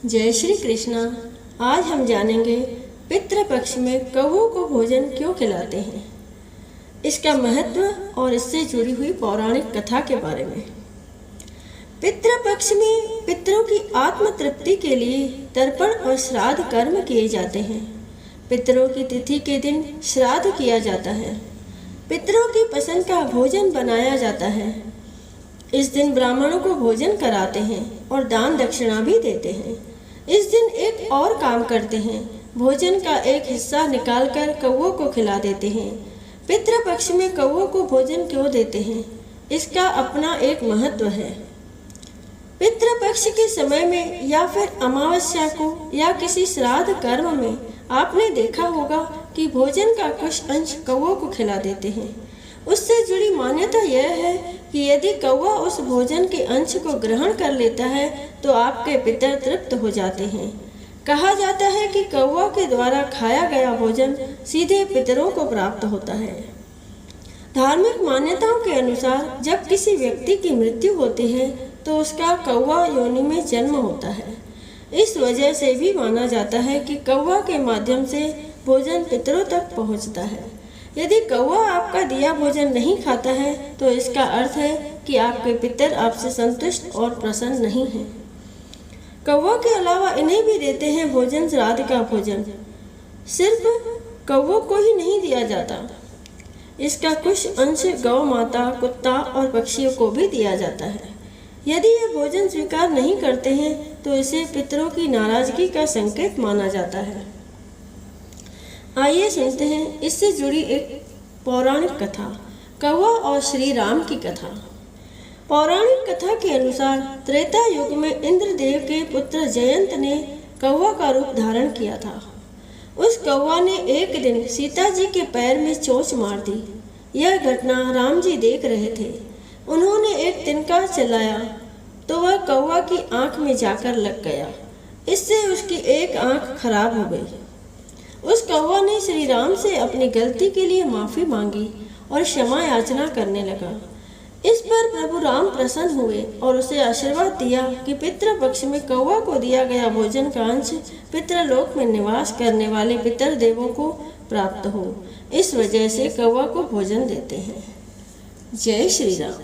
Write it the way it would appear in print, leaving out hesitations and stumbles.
जय श्री कृष्णा। आज हम जानेंगे पितृपक्ष में कौवों को भोजन क्यों खिलाते हैं, इसका महत्व और इससे जुड़ी हुई पौराणिक कथा के बारे में। पितृपक्ष में पितरों की आत्म तृप्ति के लिए तर्पण और श्राद्ध कर्म किए जाते हैं। पितरों की तिथि के दिन श्राद्ध किया जाता है। पितरों की पसंद का भोजन बनाया जाता है। इस दिन ब्राह्मणों को भोजन कराते हैं और दान दक्षिणा भी देते हैं। इस दिन एक और काम करते हैं, भोजन का एक हिस्सा निकालकर कौवों को खिला देते हैं। पितृपक्ष में कौवों को भोजन क्यों देते हैं, इसका अपना एक महत्व है। पितृपक्ष के समय में या फिर अमावस्या को या किसी श्राद्ध कर्म में आपने देखा होगा कि भोजन का कुछ अंश कौवों को खिला देते हैं। उससे जुड़ी मान्यता यह है कि यदि कौवा उस भोजन के अंश को ग्रहण कर लेता है तो आपके पितर तृप्त हो जाते हैं। कहा जाता है कि कौवा के द्वारा खाया गया भोजन सीधे पितरों को प्राप्त होता है। धार्मिक मान्यताओं के अनुसार जब किसी व्यक्ति की मृत्यु होती है तो उसका कौवा योनि में जन्म होता है। इस वजह से भी माना जाता है कि कौवा के माध्यम से भोजन पितरों तक पहुंचता है। यदि कौवा आपका दिया भोजन नहीं खाता है तो इसका अर्थ है कि आपके पितर आपसे संतुष्ट और प्रसन्न नहीं हैं। कौवा के अलावा इन्हें भी देते हैं भोजन, श्राद्ध का भोजन सिर्फ कौवों को ही नहीं दिया जाता, इसका कुछ अंश गौ माता, कुत्ता और पक्षियों को भी दिया जाता है। यदि ये भोजन स्वीकार नहीं करते हैं तो इसे पितरों की नाराजगी का संकेत माना जाता है। आइए सुनते हैं इससे जुड़ी एक पौराणिक कथा, कौवा और श्री राम की कथा। पौराणिक कथा के अनुसार त्रेता युग में इंद्रदेव के पुत्र जयंत ने कौवा का रूप धारण किया था। उस कौवा ने एक दिन सीता जी के पैर में चोंच मार दी। यह घटना राम जी देख रहे थे। उन्होंने एक तिनका चलाया तो वह कौवा की आंख में जाकर लग गया। इससे उसकी एक आंख खराब हो गई। उस कौवा ने श्री राम से अपनी गलती के लिए माफी मांगी और क्षमा याचना करने लगा। इस पर प्रभु राम प्रसन्न हुए और उसे आशीर्वाद दिया कि पितृपक्ष में कौवा को दिया गया भोजन का अंश पितृलोक में निवास करने वाले पितर देवों को प्राप्त हो। इस वजह से कौवा को भोजन देते हैं। जय श्री राम।